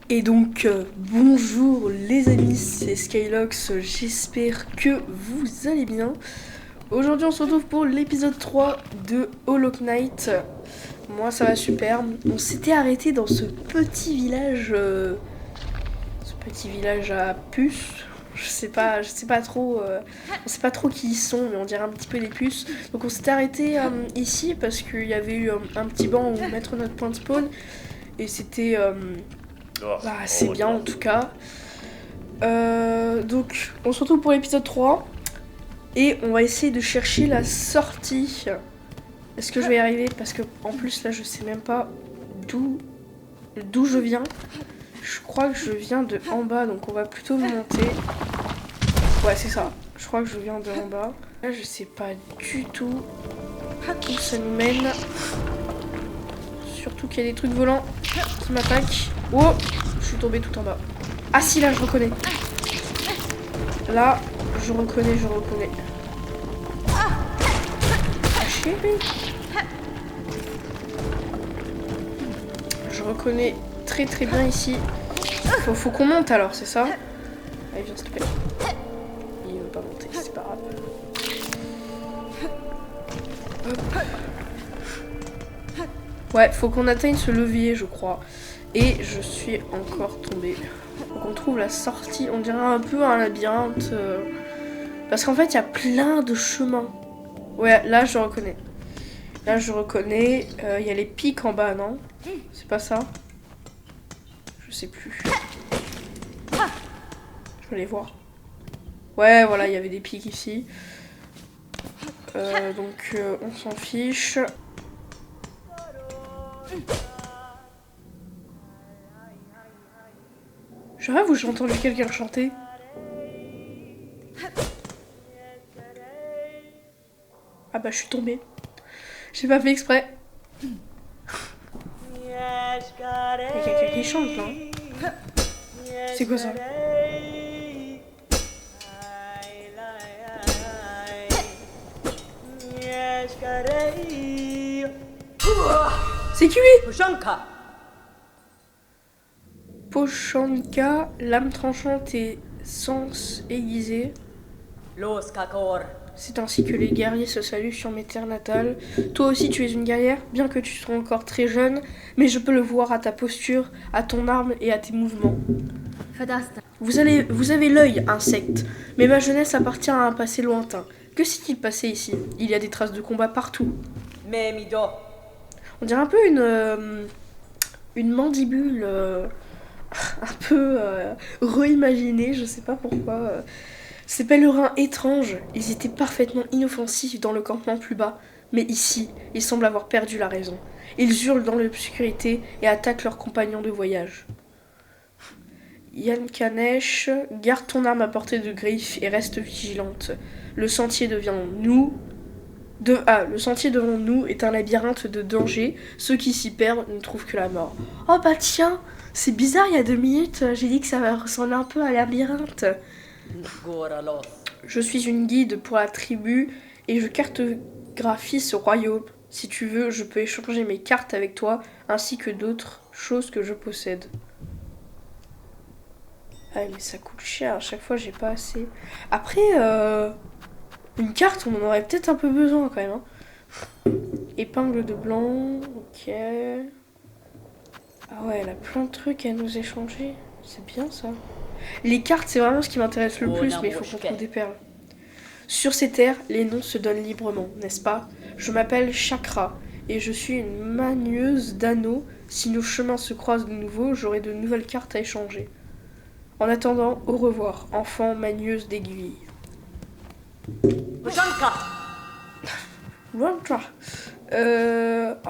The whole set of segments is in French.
Et donc, bonjour les amis, c'est Skylox, j'espère que vous allez bien. Aujourd'hui on se retrouve pour l'épisode 3 de Hollow Knight. Moi ça va super, on s'était arrêté dans ce petit village à puces. Je sais pas trop, on sait pas trop qui ils sont, mais on dirait un petit peu des puces. Donc on s'était arrêté ici parce qu'il y avait eu un petit banc où mettre notre point de spawn. Et c'était assez bien en tout cas. Donc on se retrouve pour l'épisode 3. Et on va essayer de chercher la sortie. Est-ce que je vais y arriver? Parce que en plus là je sais même pas d'où je viens. Je crois que je viens de en bas, donc on va plutôt monter. Ouais c'est ça. Je crois que je viens de en bas. Là je sais pas du tout où ça nous mène. Surtout qu'il y a des trucs volants qui m'attaquent. Oh, je suis tombée tout en bas. Ah si, là je reconnais. Là, je reconnais. Ah chérie. Je reconnais très bien ici. Faut qu'on monte alors, c'est ça? Allez, viens s'il te plaît. Il veut pas monter, c'est pas grave. Hop. Ouais, faut qu'on atteigne ce levier, je crois. Et je suis encore tombée. Faut qu'on trouve la sortie. On dirait un peu un labyrinthe. Parce qu'en fait, il y a plein de chemins. Ouais, là, je reconnais. Là, je reconnais. Il y a les pics en bas, non? C'est pas ça? Je sais plus. Je vais les voir. Ouais, voilà, il y avait des pics ici. Donc, on s'en fiche. Je rêve où j'ai entendu quelqu'un chanter. Ah bah je suis tombée. J'ai pas fait exprès. Il y a quelqu'un qui chante là. C'est quoi ça? C'est qui lui? Pochanka, lame tranchante et sens aiguisé. C'est ainsi que les guerriers se saluent sur mes terres natales. Toi aussi tu es une guerrière, bien que tu sois encore très jeune, mais je peux le voir à ta posture, à ton arme et à tes mouvements. Vous avez l'œil, insecte, mais ma jeunesse appartient à un passé lointain. Que s'est-il passé ici? Il y a des traces de combat partout. On dirait un peu une mandibule un peu reimaginée, je sais pas pourquoi. Ces pèlerins étranges, ils étaient parfaitement inoffensifs dans le campement plus bas, mais ici, ils semblent avoir perdu la raison. Ils hurlent dans l'obscurité et attaquent leurs compagnons de voyage. Yann Kanesh, garde ton arme à portée de griffe et reste vigilante. Le sentier devant nous est un labyrinthe de danger. Ceux qui s'y perdent ne trouvent que la mort. Oh bah tiens, c'est bizarre, il y a 2 minutes, j'ai dit que ça va ressembler un peu à un labyrinthe. Je suis une guide pour la tribu et je cartographie ce royaume. Si tu veux, je peux échanger mes cartes avec toi ainsi que d'autres choses que je possède. Ah mais ça coûte cher, à chaque fois j'ai pas assez. Après, une carte on en aurait peut-être un peu besoin quand même. Hein. Épingle de blanc, ok. Ah ouais, elle a plein de trucs à nous échanger. C'est bien ça. Les cartes, c'est vraiment ce qui m'intéresse le plus, mais il faut qu'on trouve des perles. Sur ces terres, les noms se donnent librement, n'est-ce pas? Je m'appelle Chakra, et je suis une manieuse d'anneaux. Si nos chemins se croisent de nouveau, j'aurai de nouvelles cartes à échanger. En attendant, au revoir, enfant manieuse d'aiguilles. Oh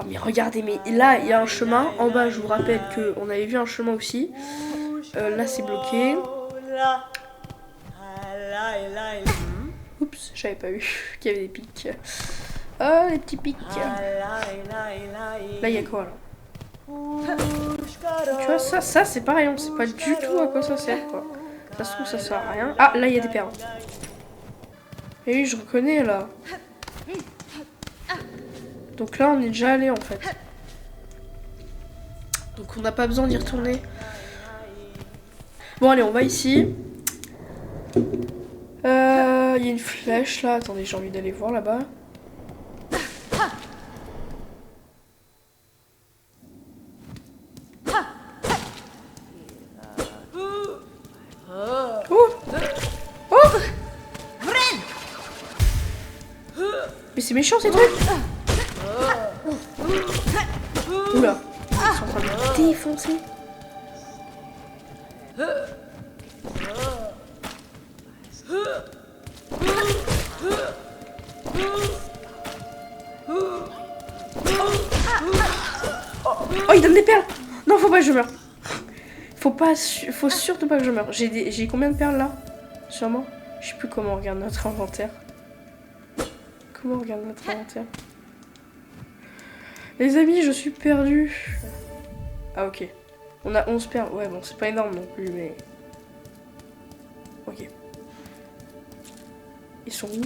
mais regardez, mais là il y a un chemin. En bas, je vous rappelle qu'on avait vu un chemin aussi. Là c'est bloqué. Oups, j'avais pas vu qu'il y avait des pics. Oh, les petits pics. Là il y a quoi là? Tu vois, ça c'est pareil, on sait pas du tout à quoi ça sert quoi. Ça se trouve, ça sert à rien. Ah, là il y a des perles. Et oui, je reconnais là. Donc là, on est déjà allé en fait. Donc on n'a pas besoin d'y retourner. Bon, allez, on va ici. Il y a une flèche là. Attendez, j'ai envie d'aller voir là-bas. Oh! Oh! Mais c'est méchant ces trucs! Oula! Ils sont en train de me défoncer! Oh, il donne des perles! Non, faut pas que je meure! Faut surtout pas que je meure. J'ai combien de perles là? Sûrement. Je sais plus comment on regarde notre inventaire. Comment on regarde notre inventaire? Les amis, je suis perdu. Ah, ok. On a 11 perles. Ouais, bon, c'est pas énorme non plus, mais... Ok. Ils sont où?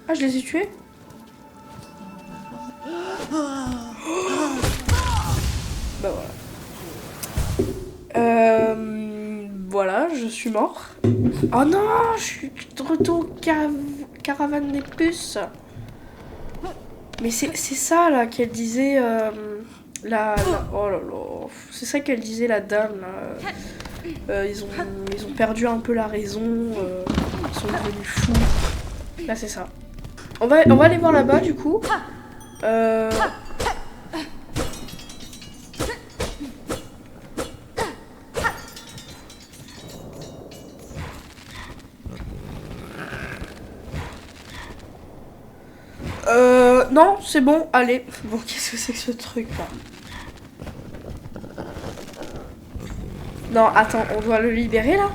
Ah, je les ai tués? Bah voilà. Voilà, je suis mort. Oh non, je suis de retour au caravane des puces. Mais c'est ça là qu'elle disait oh là là, c'est ça qu'elle disait la dame là. Ils ont perdu un peu la raison, ils sont devenus fous. Là c'est ça. On va aller voir là-bas du coup. Non, c'est bon, allez. Bon, qu'est-ce que c'est que ce truc là? Non, attends, on doit le libérer là?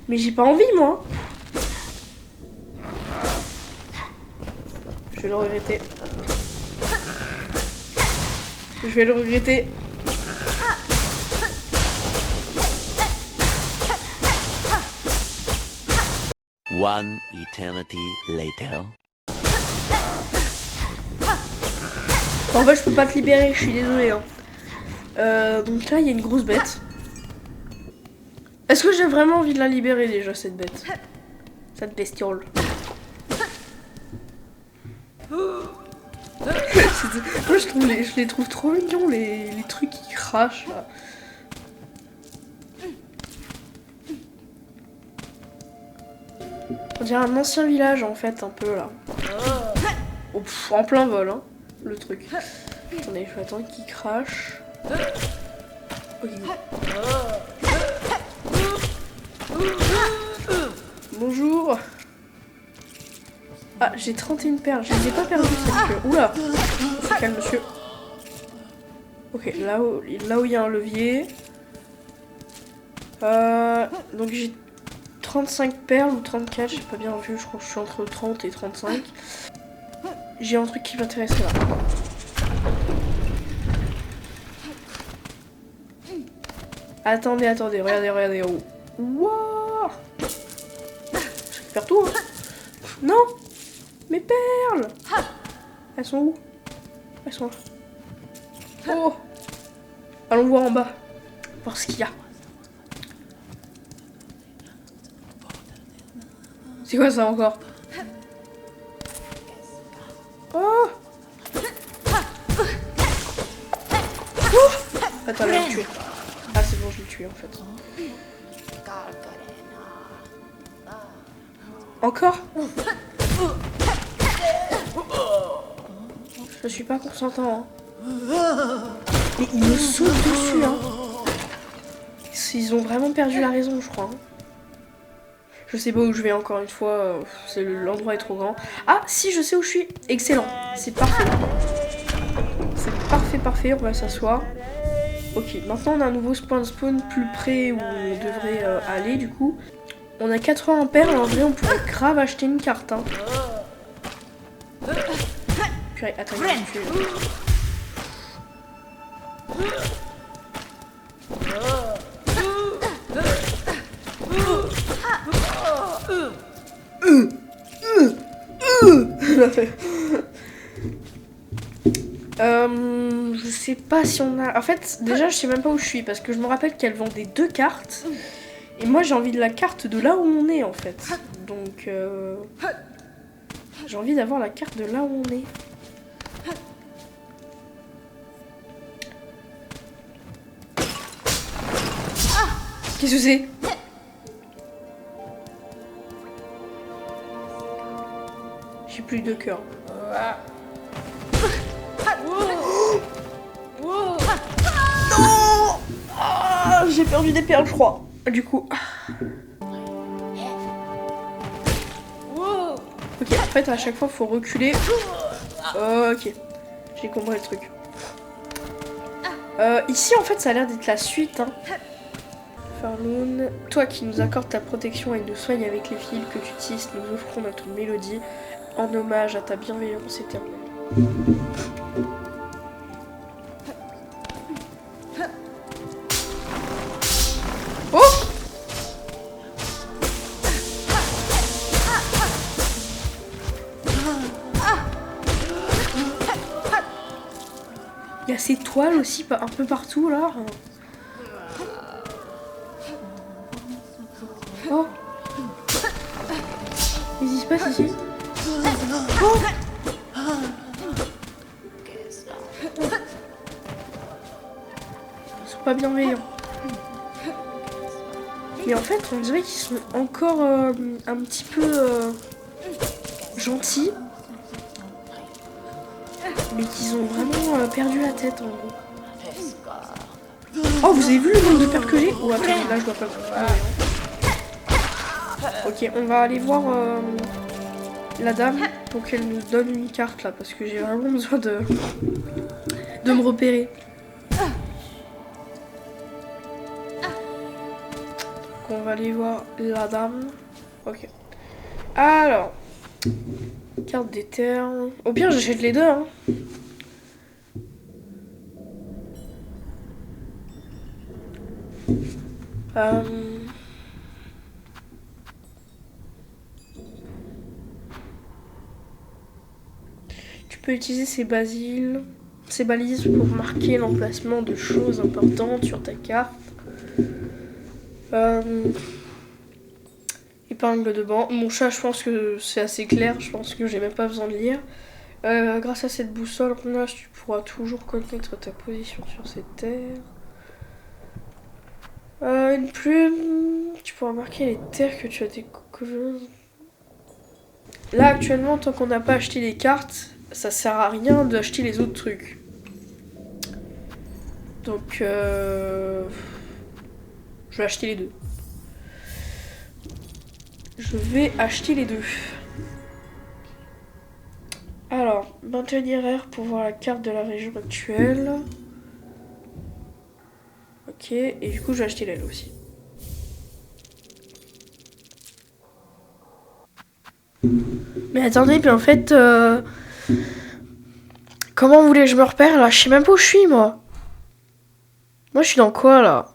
Mais j'ai pas envie moi. Je vais le regretter. Je vais le regretter. One eternity later. En fait, je peux pas te libérer, je suis désolée. Hein. Donc là, il y a une grosse bête. Est-ce que j'ai vraiment envie de la libérer déjà, cette bête? Cette bestiole. Moi, je les trouve trop mignons, les trucs qui crachent là. On dirait un ancien village en fait, un peu là. Oh, en plein vol, hein, le truc. Attendez, je vais attendre qu'il crache. Okay. Bonjour. Ah, j'ai 31 perles, je les ai pas perdues celles-là. Oula, on se calme monsieur. Ok, là où il y a un levier. Donc j'ai 35 perles ou 34, j'ai pas bien vu, je crois que je suis entre 30 et 35. J'ai un truc qui m'intéressait là. Attendez, regardez. Oh. Wouah! Je récupère tout, hein. Non! Mes perles! Elles sont où? Elles sont là. Oh! Allons voir en bas. Voir ce qu'il y a. C'est quoi ça encore? Oh! Oh! Attends, je vais le tuer. Ah, c'est bon, je l'ai tué en fait. Encore? Je suis pas consentant. Hein. Mais ils me sautent dessus. Hein. Ils ont vraiment perdu la raison, je crois. Hein. Je sais pas où je vais encore une fois. L'endroit est trop grand. Ah, si, je sais où je suis. Excellent. C'est parfait. C'est parfait. On va s'asseoir. Ok, maintenant on a un nouveau spawn plus près où on devrait aller du coup. On a 80 perles, en vrai on pourrait grave acheter une carte. Hein. Purée, attends, je vais me tuer. Je sais pas si on a... En fait, déjà, je sais même pas où je suis, parce que je me rappelle qu'elle vendait 2 cartes. Et moi, j'ai envie de la carte de là où on est, en fait. Donc, j'ai envie d'avoir la carte de là où on est. Qu'est-ce que c'est? J'ai plus de cœur. Non! Ah, j'ai perdu des perles, je crois. Du coup. Ok, en fait, à chaque fois, faut reculer. Ok, j'ai compris le truc. Ici, en fait, ça a l'air d'être la suite. Hein. Farloon, toi qui nous accordes ta protection et nous soignes avec les fils que tu tisses, nous offrons notre mélodie en hommage à ta bienveillance éternelle. Oh! Il y a ces toiles aussi un peu partout là. Oh! Qu'est-ce qui se passe ici? Oh! Ils sont pas bienveillants. Mais en fait, on dirait qu'ils sont encore un petit peu gentils. Mais qu'ils ont vraiment perdu la tête en gros. Oh, vous avez vu le nombre de perles que j'ai? Oh, attends, là je dois pas le... Ok, on va aller voir la dame pour qu'elle nous donne une carte là, parce que j'ai vraiment besoin de me repérer. Donc on va aller voir la dame. Ok. Alors, carte des terres. Au pire, j'achète les deux. Hein. Tu peux utiliser ces balises pour marquer l'emplacement de choses importantes sur ta carte. Épingle de banc. Mon chat, je pense que c'est assez clair. Je pense que j'ai même pas besoin de lire. Grâce à cette boussole, tu pourras toujours connaître ta position sur cette terre. Une plume. Tu pourras marquer les terres que tu as découvertes. Là, actuellement, tant qu'on n'a pas acheté les cartes, ça sert à rien d'acheter les autres trucs. Donc, je vais acheter les deux. Je vais acheter les deux. Alors, maintenir R pour voir la carte de la région actuelle. Ok, et du coup, je vais acheter l'aile aussi. Mais attendez, puis en fait, comment vous voulez que je me repère là? Je sais même pas où je suis, moi. Moi, je suis dans quoi là?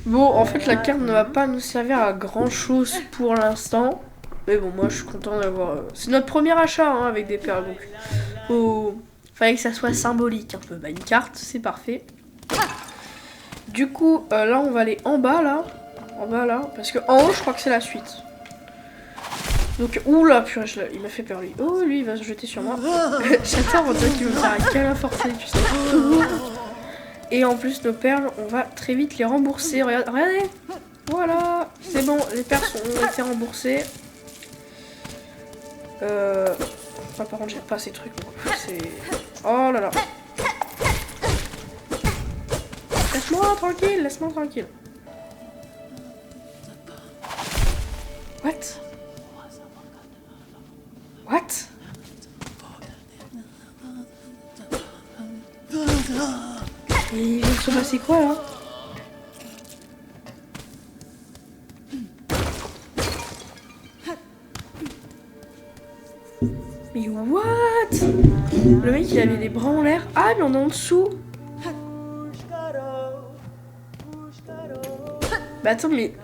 Bon, en fait, la carte ne va pas nous servir à grand chose pour l'instant. Mais bon, moi, je suis content d'avoir. C'est notre premier achat hein, avec des perles, donc. Fallait que ça soit symbolique un peu. Bah, une carte, c'est parfait. Du coup, là, on va aller en bas là. En bas là. Parce que en haut, je crois que c'est la suite. Donc, oula, purée, il m'a fait peur lui. Oh, lui, il va se jeter sur moi. J'attends, on dirait qu'il veut me faire un câlin forcé, tu sais. Et en plus, nos perles, on va très vite les rembourser. Regardez. Voilà. C'est bon, les perles ont été remboursées. Par contre, j'aime pas ces trucs. C'est... Oh là là. Laisse-moi tranquille, laisse-moi tranquille. What? What? Mais il vient de se passer quoi là? Mais what? Le mec il avait des bras en l'air. Ah mais on est en dessous. Bah attends mais...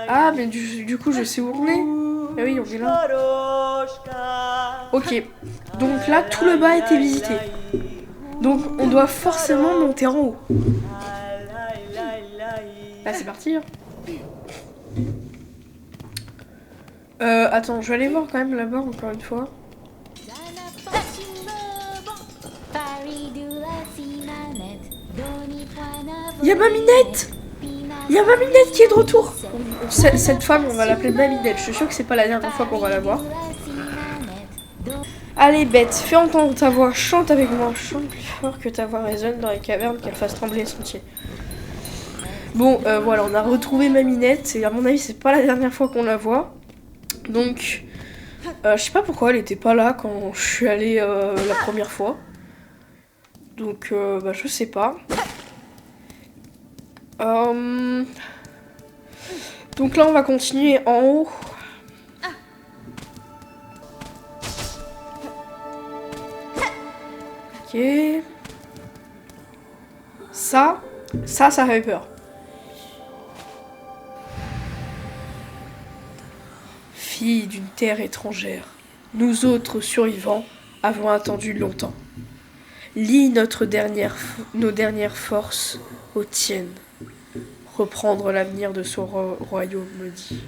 Ah mais du coup je sais où on est. Ah oui on est là. Ok, donc là tout le bas a été visité. Donc on doit forcément monter en haut. Là c'est parti. Hein. Attends, je vais aller voir quand même là-bas encore une fois. Y'a Maminette! Y'a Maminette qui est de retour! Cette femme, on va l'appeler Maminette. Je suis sûre que c'est pas la dernière fois qu'on va la voir. Allez, bête, fais entendre ta voix. Chante avec moi. Chante plus fort que ta voix résonne dans les cavernes, qu'elle fasse trembler les sentiers. Bon, voilà, on a retrouvé Maminette. Et à mon avis, c'est pas la dernière fois qu'on la voit. Donc, je sais pas pourquoi elle était pas là quand je suis allée la première fois. Donc, bah, je sais pas. Donc là, on va continuer en haut. Ok. Ça fait peur. Fille d'une terre étrangère, nous autres survivants avons attendu longtemps. Lie nos dernières forces aux tiennes. Reprendre l'avenir de son royaume maudit.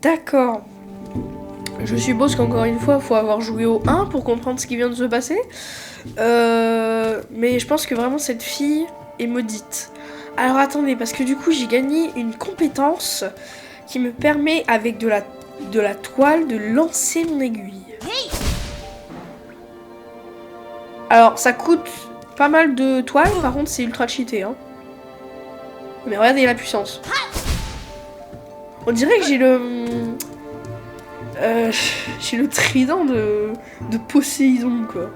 D'accord. Je suppose qu'encore une fois, il faut avoir joué au 1 pour comprendre ce qui vient de se passer. Mais je pense que vraiment cette fille est maudite. Alors attendez, parce que du coup j'ai gagné une compétence qui me permet avec de la toile de lancer mon aiguille. Alors ça coûte pas mal de toile, par contre c'est ultra cheaté. Hein. Mais regardez la puissance. On dirait que j'ai le trident de Poséidon, quoi.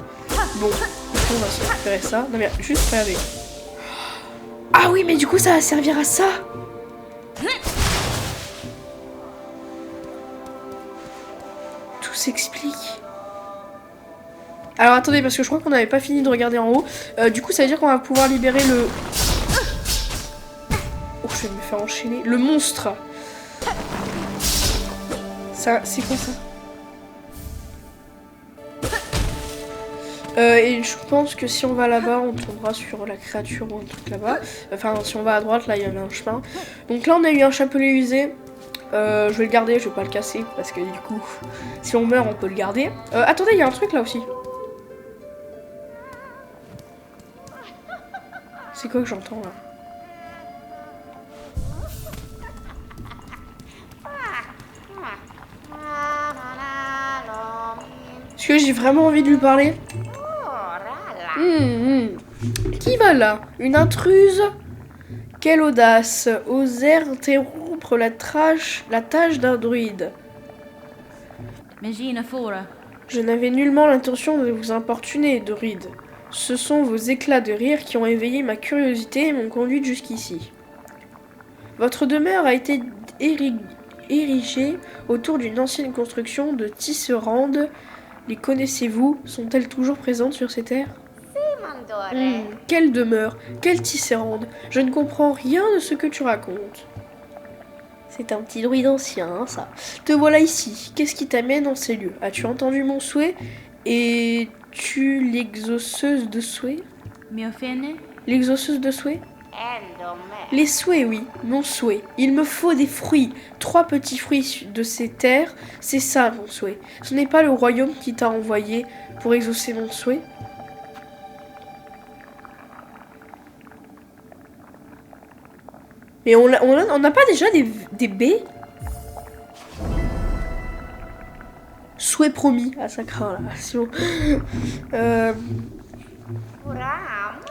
Bon, on va se récupérer ça. Non mais juste regardez. Ah oui, mais du coup ça va servir à ça. Tout s'explique. Alors attendez, parce que je crois qu'on n'avait pas fini de regarder en haut. Du coup ça veut dire qu'on va pouvoir libérer le... Oh, je vais me faire enchaîner. Le monstre. Ça, c'est quoi ça? Et je pense que si on va là-bas, on tombera sur la créature ou un truc là-bas. Enfin, si on va à droite, là, il y a un chemin. Donc là, on a eu un chapelet usé. Je vais le garder, je vais pas le casser. Parce que du coup, si on meurt, on peut le garder. Attendez, il y a un truc là aussi. C'est quoi que j'entends là? Est-ce que j'ai vraiment envie de lui parler? Qui va là? Une intruse? Quelle audace! Oser interrompre la tâche d'un druide. Je n'avais nullement l'intention de vous importuner, druide. Ce sont vos éclats de rire qui ont éveillé ma curiosité et m'ont conduite jusqu'ici. Votre demeure a été érigée autour d'une ancienne construction de tisserandes. Les connaissez-vous? Sont-elles toujours présentes sur ces terres? Quelle demeure? Quelle tisserande? Je ne comprends rien de ce que tu racontes. C'est un petit druide ancien, hein, ça. Te voilà ici. Qu'est-ce qui t'amène en ces lieux? As-tu entendu mon souhait? Et tu l'exauceuse de souhait? L'exauceuse de souhait? Les souhaits, oui, mon souhait. Il me faut des fruits. 3 petits fruits de ces terres, c'est ça mon souhait. Ce n'est pas le royaume qui t'a envoyé pour exaucer mon souhait? Mais on n'a pas déjà des baies? souhait promis à sa création.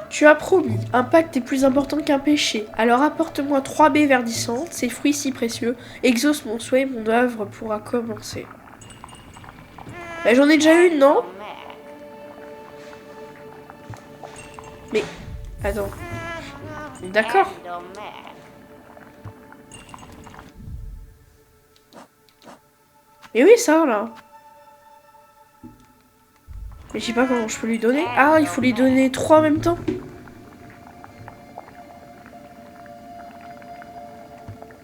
Tu as promis, un pacte est plus important qu'un péché. Alors apporte-moi 3 baies verdissantes, ces fruits si précieux. Exauce mon souhait, mon œuvre pourra commencer. Bah, j'en ai déjà une, non? Mais, attends. D'accord. Et oui, ça, là. Mais je sais pas comment je peux lui donner. Ah, il faut lui donner 3 en même temps.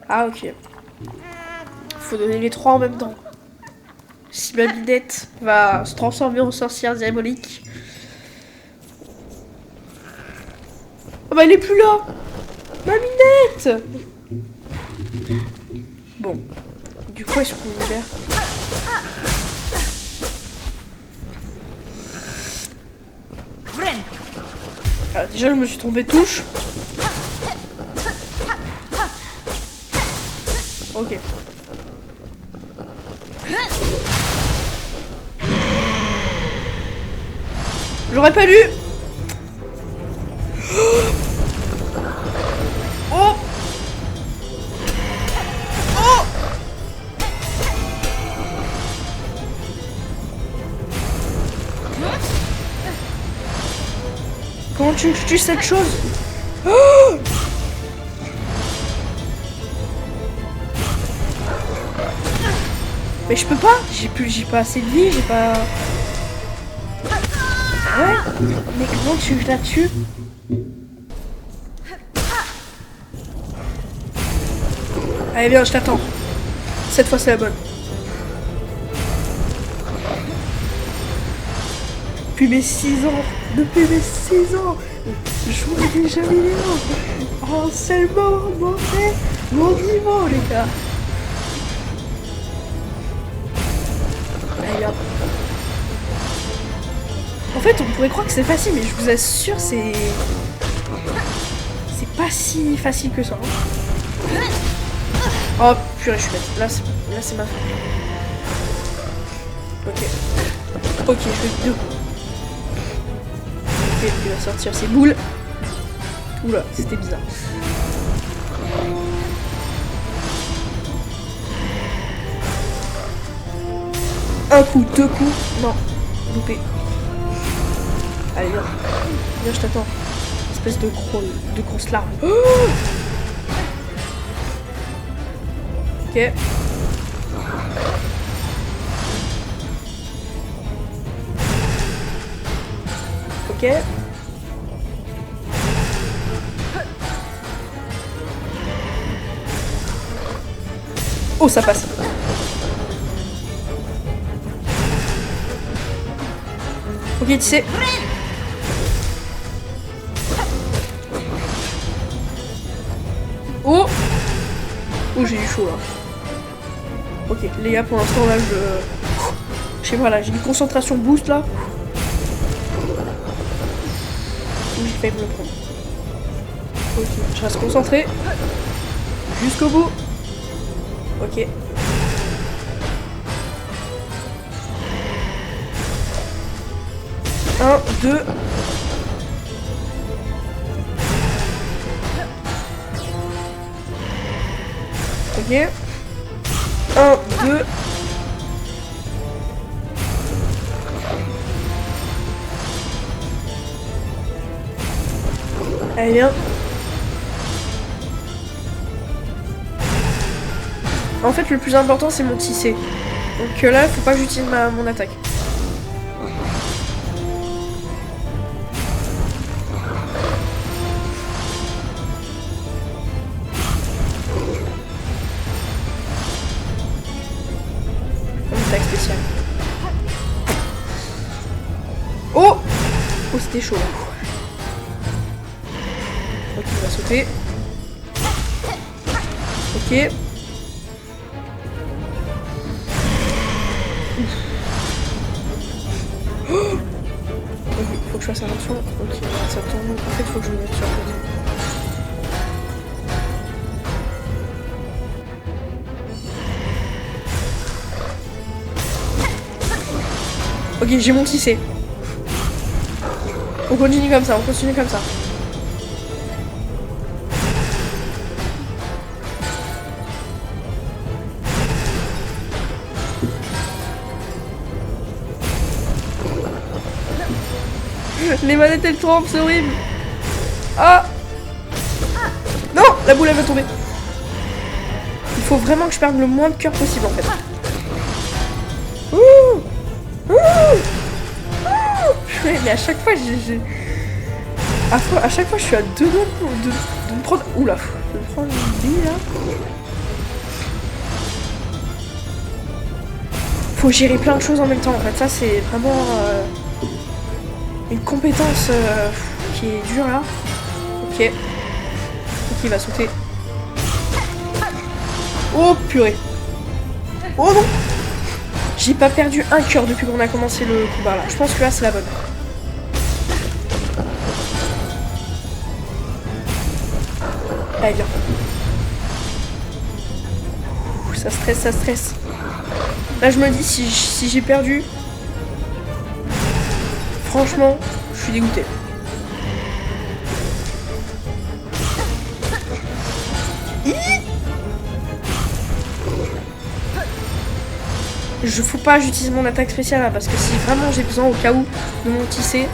Ah, ok. Il faut donner les 3 en même temps. Si ma minette va se transformer en sorcière diabolique. Oh bah elle est plus là. Ma minette. Bon. Du coup, est-ce qu'on libère? Ah, déjà, je me suis trompée de touche. Ok. J'aurais pas lu. Oh. Oh. Comment tu tues cette chose? Oh. Mais je peux pas. J'ai pas assez de vie. J'ai pas. Ouais. Mais comment tu la tues? Allez viens, je t'attends. Cette fois c'est la bonne. Depuis mes 6 ans, je joue à des jeux vidéo. En seulement monter mon niveau, les gars. Allez hop. En fait, on pourrait croire que c'est facile, mais je vous assure, c'est pas si facile que ça. Hein. Oh purée, je suis bête. Là, c'est ma faute. Ok. Ok, je fais 2 coups. Ok, il va sortir ses boules. Oula, c'était bizarre. Un coup, 2 coups. Non, loupé. Allez, viens. Viens, je t'attends. Espèce de grosse larme. Oh ok. Ok. Oh, ça passe. Ok, tu sais. Oh. Oh, j'ai eu chaud là. Ok, les gars, pour l'instant là, je sais pas là, j'ai une concentration boost là. J'ai failli me le prendre. Ok, je reste concentré. Jusqu'au bout. Ok. Un, deux. Ok. 1, 2. Allez, viens. En fait, le plus important, c'est mon tissé. Donc là, faut pas que j'utilise mon attaque. Attaque spéciale. Oh! Oh, c'était chaud. Ok, il va sauter. Ok. Oh, faut que je fasse attention. Ok, ça tombe. En fait, faut que je me mette sur le côté. Ok, j'ai mon tissé. On continue comme ça, on continue comme ça. Les manettes elles tremblent, c'est horrible. Ah! Non! La boule elle va tomber. Il faut vraiment que je perde le moins de cœur possible en fait. Ouh! Ouh! Ouh! Mais à chaque fois, à chaque fois, je suis à deux doigts de me prendre. Oula! De me prendre une bille là. Faut gérer plein de choses en même temps en fait. Ça, c'est vraiment une compétence qui est dure là. Ok. Ok, il va sauter. Oh purée. Oh non! J'ai pas perdu un cœur depuis qu'on a commencé le combat là. Je pense que là c'est la bonne. Allez viens. Ouh, ça stresse, ça stresse. Là je me dis si j'ai perdu. Franchement, je suis dégoûtée. J'utilise mon attaque spéciale là parce que si vraiment j'ai besoin au cas où de mon tissé,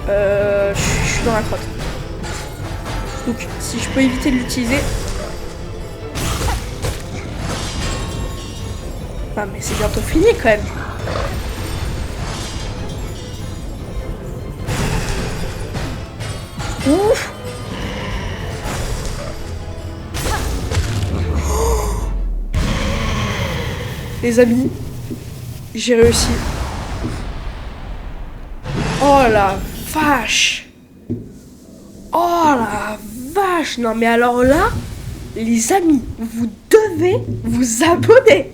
je suis dans la crotte. Donc si je peux éviter de l'utiliser. Ah mais c'est bientôt fini quand même. Ouf. Les amis, j'ai réussi. Oh la vache! Oh la vache! Non mais alors là, les amis, vous devez vous abonner!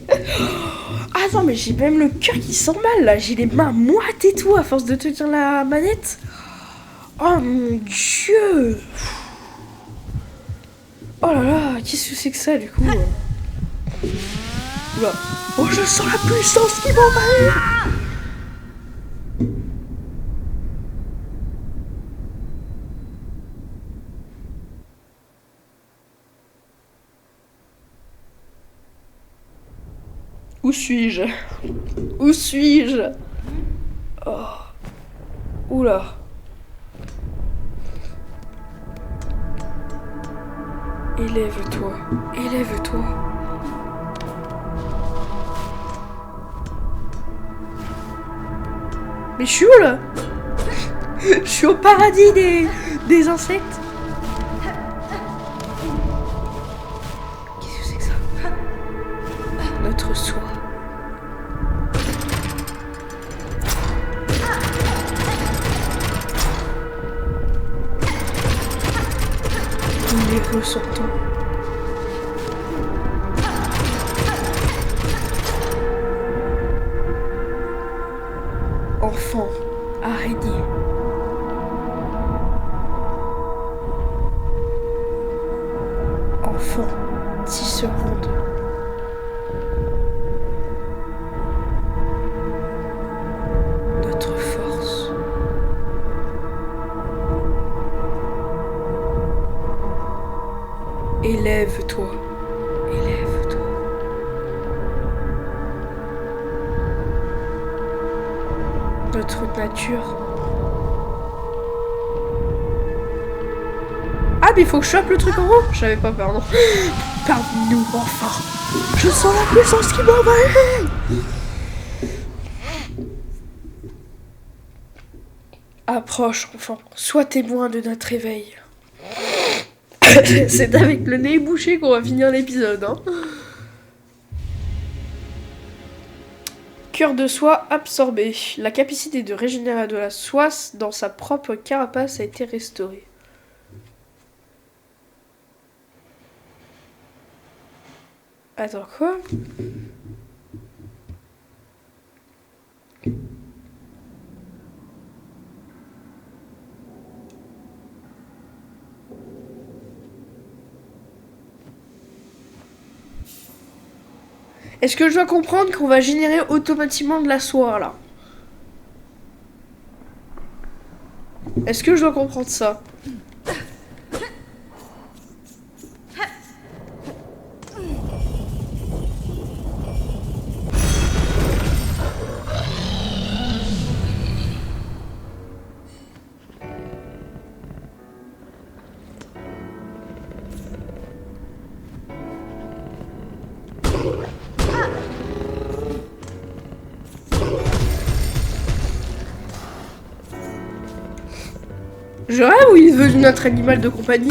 Ah non mais j'ai même le cœur qui s'emballe là, j'ai les mains moites et tout à force de tenir la manette. Oh mon dieu! Oh là là, qu'est-ce que c'est que ça du coup? Oula. Oh, je sens la puissance qui m'envahit! Où suis-je? Où suis-je? Oh. Oula. Élève-toi. Élève-toi. Mais je suis où là? Je suis au paradis des insectes. Qu'est-ce que c'est que ça? Notre soi. Nous les ressentons. Enfant, araignée. Enfant, tisserande. Notre force. Élève-toi. Élève-toi. Notre nature. Ah mais il faut que je chope le truc en haut. Je savais pas, pardon. Pardonne-nous, enfant. Je sens la puissance qui m'envahit. Approche, enfant. Sois témoin de notre réveil. C'est avec le nez bouché qu'on va finir l'épisode, hein. Cœur de soie absorbé. La capacité de régénérer de la soie dans sa propre carapace a été restaurée. Attends, quoi? Est-ce que je dois comprendre qu'on va générer automatiquement de la soie, là? Est-ce que je dois comprendre ça? Je rêve ou il est devenu notre animal de compagnie?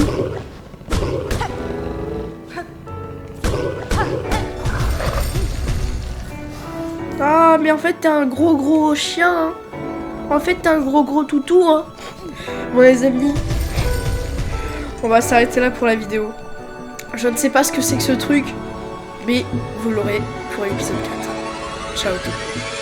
Ah, mais en fait, t'es un gros chien. Hein. En fait, t'es un gros toutou. Hein. Bon, les amis, on va s'arrêter là pour la vidéo. Je ne sais pas ce que c'est que ce truc, mais vous l'aurez pour l'épisode 4. Ciao tout.